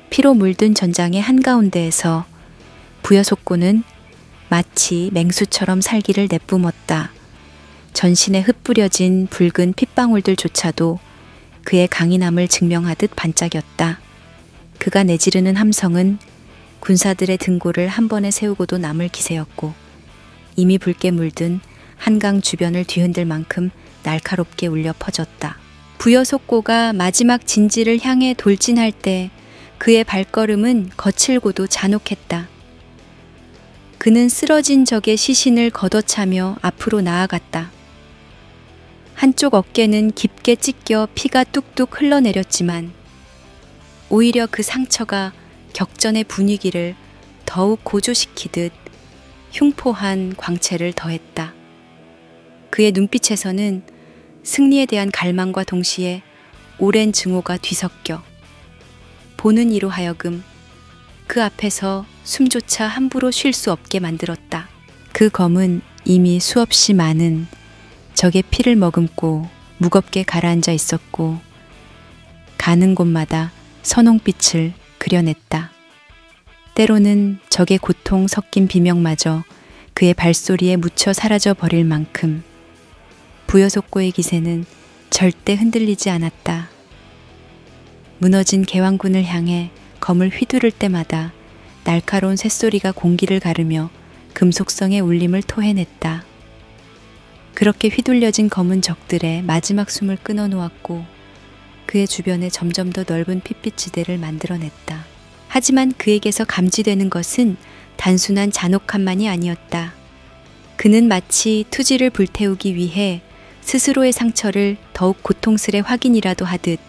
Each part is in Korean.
피로 물든 전장의 한가운데에서 부여속고는 마치 맹수처럼 살기를 내뿜었다. 전신에 흩뿌려진 붉은 핏방울들조차도 그의 강인함을 증명하듯 반짝였다. 그가 내지르는 함성은 군사들의 등골을 한 번에 세우고도 남을 기세였고 이미 붉게 물든 한강 주변을 뒤흔들 만큼 날카롭게 울려 퍼졌다. 부여속고가 마지막 진지를 향해 돌진할 때 그의 발걸음은 거칠고도 잔혹했다. 그는 쓰러진 적의 시신을 걷어차며 앞으로 나아갔다. 한쪽 어깨는 깊게 찢겨 피가 뚝뚝 흘러내렸지만 오히려 그 상처가 격전의 분위기를 더욱 고조시키듯 흉포한 광채를 더했다. 그의 눈빛에서는 승리에 대한 갈망과 동시에 오랜 증오가 뒤섞여 보는 이로 하여금 그 앞에서 숨조차 함부로 쉴 수 없게 만들었다. 그 검은 이미 수없이 많은 적의 피를 머금고 무겁게 가라앉아 있었고 가는 곳마다 선홍빛을 그려냈다. 때로는 적의 고통 섞인 비명마저 그의 발소리에 묻혀 사라져 버릴 만큼 부여속고의 기세는 절대 흔들리지 않았다. 무너진 개왕군을 향해 검을 휘두를 때마다 날카로운 쇳소리가 공기를 가르며 금속성의 울림을 토해냈다. 그렇게 휘둘려진 검은 적들의 마지막 숨을 끊어놓았고 그의 주변에 점점 더 넓은 핏빛지대를 만들어냈다. 하지만 그에게서 감지되는 것은 단순한 잔혹함만이 아니었다. 그는 마치 투지를 불태우기 위해 스스로의 상처를 더욱 고통스레 확인이라도 하듯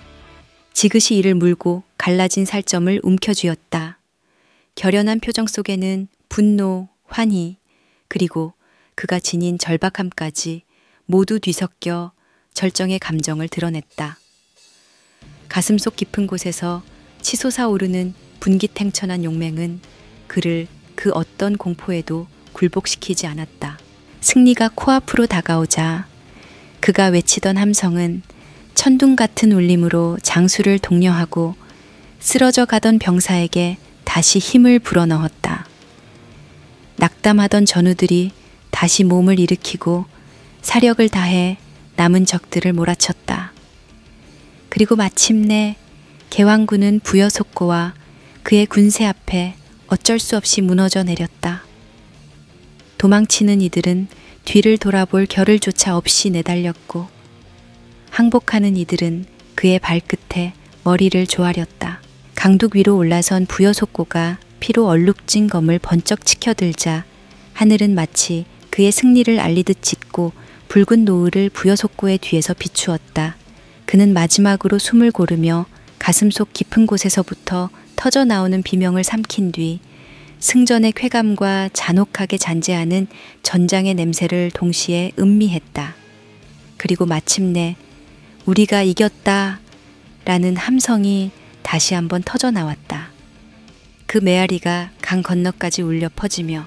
지그시 이를 물고 갈라진 살점을 움켜쥐었다. 결연한 표정 속에는 분노, 환희, 그리고 그가 지닌 절박함까지 모두 뒤섞여 절정의 감정을 드러냈다. 가슴속 깊은 곳에서 치솟아 오르는 분기탱천한 용맹은 그를 그 어떤 공포에도 굴복시키지 않았다. 승리가 코앞으로 다가오자 그가 외치던 함성은 천둥 같은 울림으로 장수를 독려하고 쓰러져 가던 병사에게 다시 힘을 불어넣었다. 낙담하던 전우들이 다시 몸을 일으키고 사력을 다해 남은 적들을 몰아쳤다. 그리고 마침내 개왕군은 부여속고와 그의 군세 앞에 어쩔 수 없이 무너져 내렸다. 도망치는 이들은 뒤를 돌아볼 겨를 조차 없이 내달렸고 항복하는 이들은 그의 발끝에 머리를 조아렸다. 강둑 위로 올라선 부여속고가 피로 얼룩진 검을 번쩍 치켜들자 하늘은 마치 그의 승리를 알리듯 짙고 붉은 노을을 부여속고의 뒤에서 비추었다. 그는 마지막으로 숨을 고르며 가슴속 깊은 곳에서부터 터져 나오는 비명을 삼킨 뒤 승전의 쾌감과 잔혹하게 잔재하는 전장의 냄새를 동시에 음미했다. 그리고 마침내 우리가 이겼다 라는 함성이 다시 한번 터져 나왔다. 그 메아리가 강 건너까지 울려 퍼지며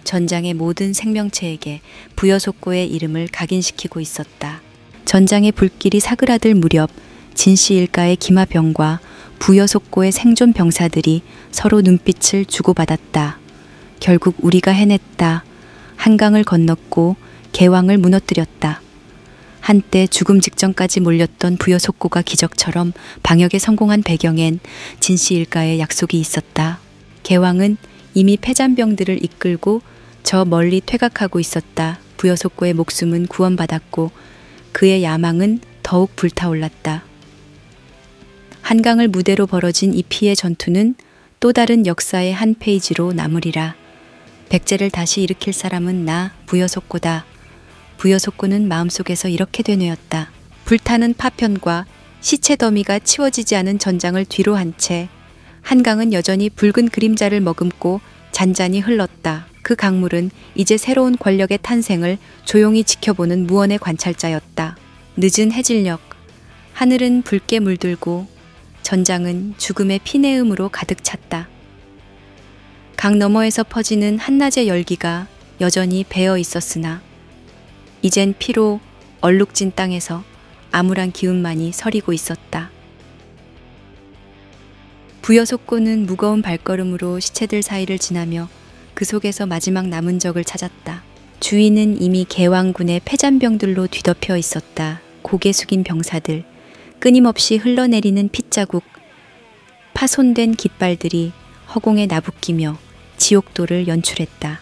전장의 모든 생명체에게 부여속고의 이름을 각인시키고 있었다. 전장의 불길이 사그라들 무렵 진씨 일가의 기마병과 부여속고의 생존 병사들이 서로 눈빛을 주고받았다. 결국 우리가 해냈다. 한강을 건넜고 개왕을 무너뜨렸다. 한때 죽음 직전까지 몰렸던 부여속고가 기적처럼 방역에 성공한 배경엔 진씨 일가의 약속이 있었다. 개왕은 이미 패잔병들을 이끌고 저 멀리 퇴각하고 있었다. 부여속고의 목숨은 구원받았고 그의 야망은 더욱 불타올랐다. 한강을 무대로 벌어진 이 피의 전투는 또 다른 역사의 한 페이지로 남으리라. 백제를 다시 일으킬 사람은 나 부여속고다. 부여속고는 마음속에서 이렇게 되뇌었다. 불타는 파편과 시체 더미가 치워지지 않은 전장을 뒤로 한 채 한강은 여전히 붉은 그림자를 머금고 잔잔히 흘렀다. 그 강물은 이제 새로운 권력의 탄생을 조용히 지켜보는 무언의 관찰자였다. 늦은 해질녘, 하늘은 붉게 물들고 전장은 죽음의 피내음으로 가득 찼다. 강 너머에서 퍼지는 한낮의 열기가 여전히 배어 있었으나 이젠 피로 얼룩진 땅에서 암울한 기운만이 서리고 있었다. 부여속고는 무거운 발걸음으로 시체들 사이를 지나며 그 속에서 마지막 남은 적을 찾았다. 주위는 이미 개왕군의 폐잔병들로 뒤덮여 있었다. 고개 숙인 병사들, 끊임없이 흘러내리는 핏자국, 파손된 깃발들이 허공에 나부끼며 지옥도를 연출했다.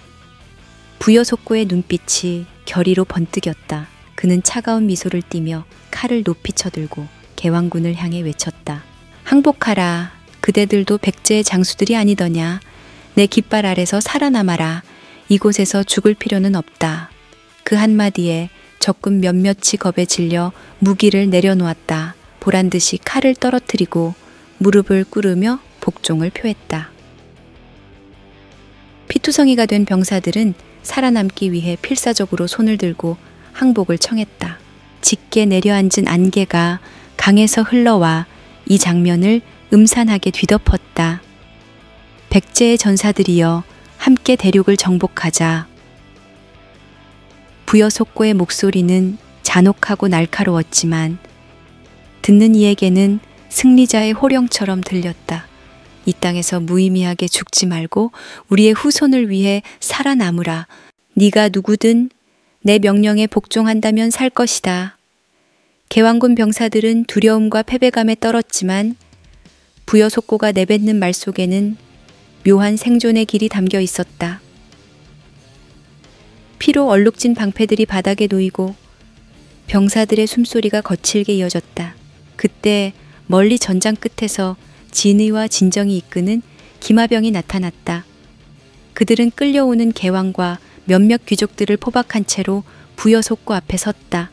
부여속고의 눈빛이 결의로 번뜩였다. 그는 차가운 미소를 띠며 칼을 높이 쳐들고 개왕군을 향해 외쳤다. 항복하라. 그대들도 백제의 장수들이 아니더냐. 내 깃발 아래서 살아남아라. 이곳에서 죽을 필요는 없다. 그 한마디에 적군 몇몇이 겁에 질려 무기를 내려놓았다. 보란듯이 칼을 떨어뜨리고 무릎을 꿇으며 복종을 표했다. 피투성이가 된 병사들은 살아남기 위해 필사적으로 손을 들고 항복을 청했다. 짙게 내려앉은 안개가 강에서 흘러와 이 장면을 음산하게 뒤덮었다. 백제의 전사들이여 함께 대륙을 정복하자. 부여속고의 목소리는 잔혹하고 날카로웠지만 듣는 이에게는 승리자의 호령처럼 들렸다. 이 땅에서 무의미하게 죽지 말고 우리의 후손을 위해 살아남으라. 네가 누구든 내 명령에 복종한다면 살 것이다. 개왕군 병사들은 두려움과 패배감에 떨었지만 부여속고가 내뱉는 말 속에는 묘한 생존의 길이 담겨 있었다. 피로 얼룩진 방패들이 바닥에 놓이고 병사들의 숨소리가 거칠게 이어졌다. 그때 멀리 전장 끝에서 진의와 진정이 이끄는 기마병이 나타났다. 그들은 끌려오는 개왕과 몇몇 귀족들을 포박한 채로 부여속고 앞에 섰다.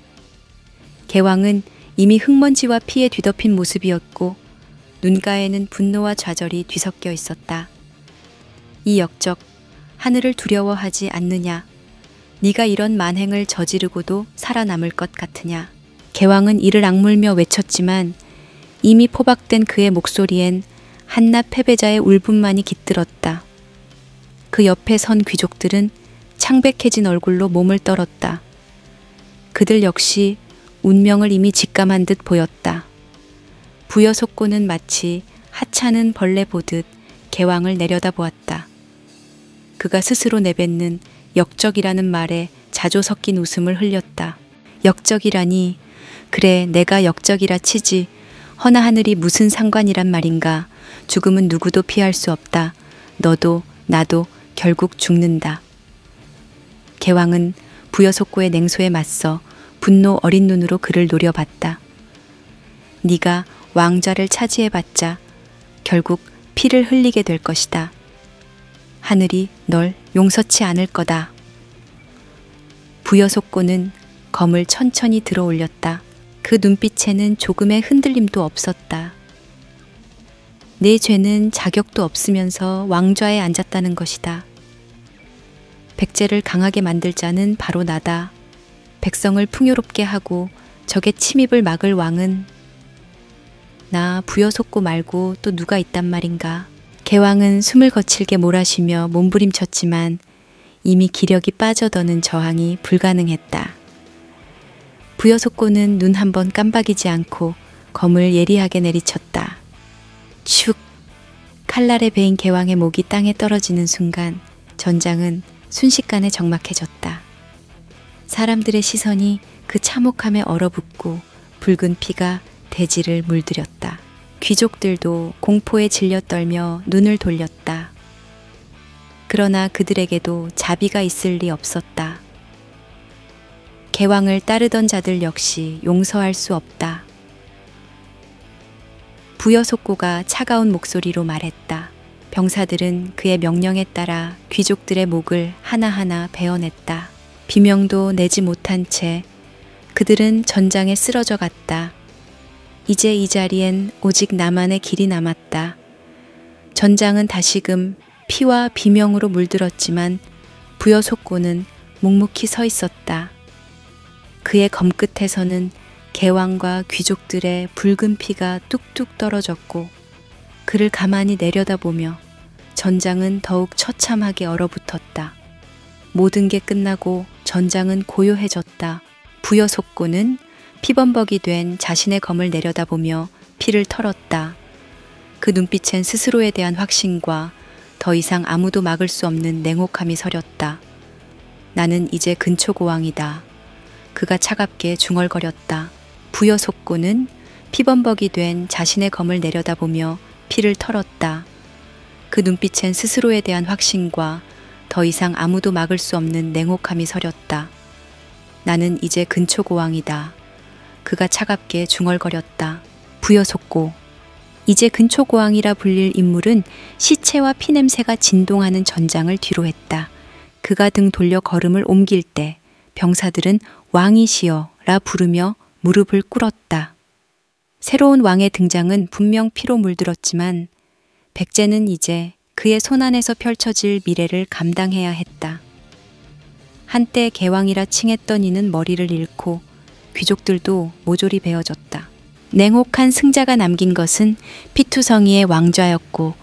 개왕은 이미 흙먼지와 피에 뒤덮인 모습이었고 눈가에는 분노와 좌절이 뒤섞여 있었다. 이 역적, 하늘을 두려워하지 않느냐? 네가 이런 만행을 저지르고도 살아남을 것 같으냐? 개왕은 이를 악물며 외쳤지만 이미 포박된 그의 목소리엔 한낱 패배자의 울분만이 깃들었다. 그 옆에 선 귀족들은 창백해진 얼굴로 몸을 떨었다. 그들 역시 운명을 이미 직감한 듯 보였다. 부여속고는 마치 하찮은 벌레 보듯 개왕을 내려다보았다. 그가 스스로 내뱉는 역적이라는 말에 자조 섞인 웃음을 흘렸다. 역적이라니, 그래 내가 역적이라 치지. 허나 하늘이 무슨 상관이란 말인가. 죽음은 누구도 피할 수 없다. 너도 나도 결국 죽는다. 개왕은 부여속고의 냉소에 맞서 분노 어린 눈으로 그를 노려봤다. 네가 왕좌를 차지해봤자 결국 피를 흘리게 될 것이다. 하늘이 널 용서치 않을 거다. 부여속고는 검을 천천히 들어 올렸다. 그 눈빛에는 조금의 흔들림도 없었다. 내 죄는 자격도 없으면서 왕좌에 앉았다는 것이다. 백제를 강하게 만들 자는 바로 나다. 백성을 풍요롭게 하고 적의 침입을 막을 왕은 나 부여속고 말고 또 누가 있단 말인가. 개왕은 숨을 거칠게 몰아쉬며 몸부림쳤지만 이미 기력이 빠져드는 저항이 불가능했다. 부여속고는 눈 한 번 깜박이지 않고 검을 예리하게 내리쳤다. 축! 칼날에 베인 개왕의 목이 땅에 떨어지는 순간 전장은 순식간에 적막해졌다. 사람들의 시선이 그 참혹함에 얼어붙고 붉은 피가 대지를 물들였다. 귀족들도 공포에 질려 떨며 눈을 돌렸다. 그러나 그들에게도 자비가 있을 리 없었다. 개왕을 따르던 자들 역시 용서할 수 없다. 부여속고가 차가운 목소리로 말했다. 병사들은 그의 명령에 따라 귀족들의 목을 하나하나 베어냈다. 비명도 내지 못한 채 그들은 전장에 쓰러져 갔다. 이제 이 자리엔 오직 나만의 길이 남았다. 전장은 다시금 피와 비명으로 물들었지만 부여속고는 묵묵히 서 있었다. 그의 검끝에서는 개왕과 귀족들의 붉은 피가 뚝뚝 떨어졌고 그를 가만히 내려다보며 전장은 더욱 처참하게 얼어붙었다. 모든 게 끝나고 전장은 고요해졌다. 부여속고는 피범벅이 된 자신의 검을 내려다보며 피를 털었다. 그 눈빛엔 스스로에 대한 확신과 더 이상 아무도 막을 수 없는 냉혹함이 서렸다. 나는 이제 근초고왕이다. 그가 차갑게 중얼거렸다. 부여 속고는 피범벅이 된 자신의 검을 내려다보며 피를 털었다. 그 눈빛엔 스스로에 대한 확신과 더 이상 아무도 막을 수 없는 냉혹함이 서렸다. 나는 이제 근초고왕이다. 그가 차갑게 중얼거렸다. 부여 속고. 이제 근초고왕이라 불릴 인물은 시체와 피냄새가 진동하는 전장을 뒤로 했다. 그가 등 돌려 걸음을 옮길 때 병사들은 왕이시여라 부르며 무릎을 꿇었다. 새로운 왕의 등장은 분명 피로 물들었지만 백제는 이제 그의 손안에서 펼쳐질 미래를 감당해야 했다. 한때 개왕이라 칭했던 이는 머리를 잃고 귀족들도 모조리 베어졌다. 냉혹한 승자가 남긴 것은 피투성이의 왕좌였고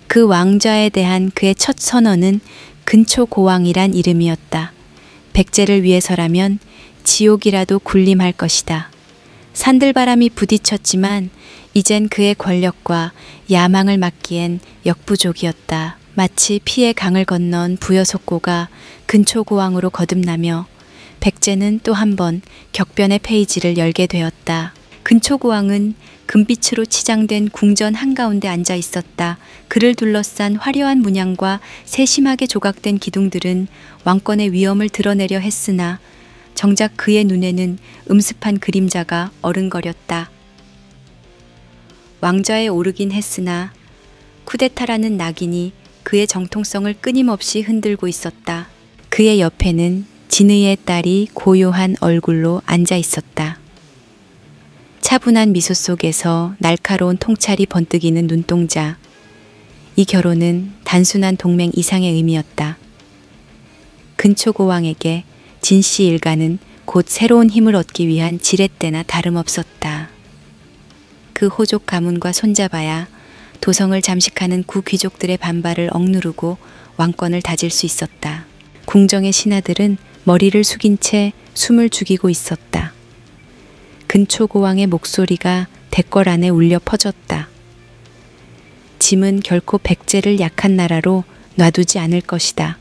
그 왕좌에 대한 그의 첫 선언은 근초고왕이란 이름이었다. 백제를 위해서라면 지옥이라도 군림할 것이다. 산들바람이 부딪혔지만 이젠 그의 권력과 야망을 막기엔 역부족이었다. 마치 피의 강을 건넌 부여속고가 근초고왕으로 거듭나며 백제는 또 한 번 격변의 페이지를 열게 되었다. 근초고왕은 금빛으로 치장된 궁전 한가운데 앉아 있었다. 그를 둘러싼 화려한 문양과 세심하게 조각된 기둥들은 왕권의 위엄을 드러내려 했으나 정작 그의 눈에는 음습한 그림자가 어른거렸다. 왕좌에 오르긴 했으나 쿠데타라는 낙인이 그의 정통성을 끊임없이 흔들고 있었다. 그의 옆에는 진의의 딸이 고요한 얼굴로 앉아 있었다. 차분한 미소 속에서 날카로운 통찰이 번뜩이는 눈동자. 이 결혼은 단순한 동맹 이상의 의미였다. 근초고왕에게 진씨 일가는 곧 새로운 힘을 얻기 위한 지렛대나 다름없었다. 그 호족 가문과 손잡아야 도성을 잠식하는 구귀족들의 반발을 억누르고 왕권을 다질 수 있었다. 궁정의 신하들은 머리를 숙인 채 숨을 죽이고 있었다. 근초고왕의 목소리가 대궐 안에 울려 퍼졌다. 짐은 결코 백제를 약한 나라로 놔두지 않을 것이다.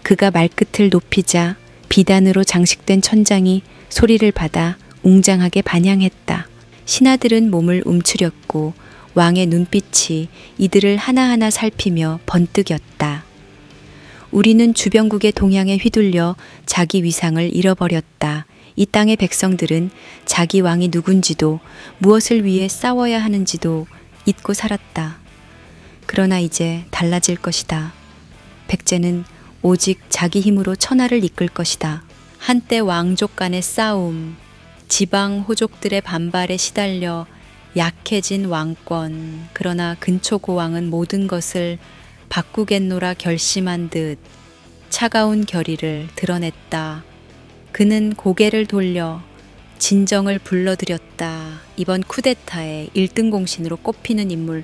그가 말끝을 높이자 비단으로 장식된 천장이 소리를 받아 웅장하게 반향했다. 신하들은 몸을 움츠렸고 왕의 눈빛이 이들을 하나하나 살피며 번뜩였다. 우리는 주변국의 동향에 휘둘려 자기 위상을 잃어버렸다. 이 땅의 백성들은 자기 왕이 누군지도 무엇을 위해 싸워야 하는지도 잊고 살았다. 그러나 이제 달라질 것이다. 백제는 오직 자기 힘으로 천하를 이끌 것이다. 한때 왕족 간의 싸움, 지방 호족들의 반발에 시달려 약해진 왕권. 그러나 근초고왕은 모든 것을 바꾸겠노라 결심한 듯 차가운 결의를 드러냈다. 그는 고개를 돌려 진정을 불러들였다. 이번 쿠데타의 1등 공신으로 꼽히는 인물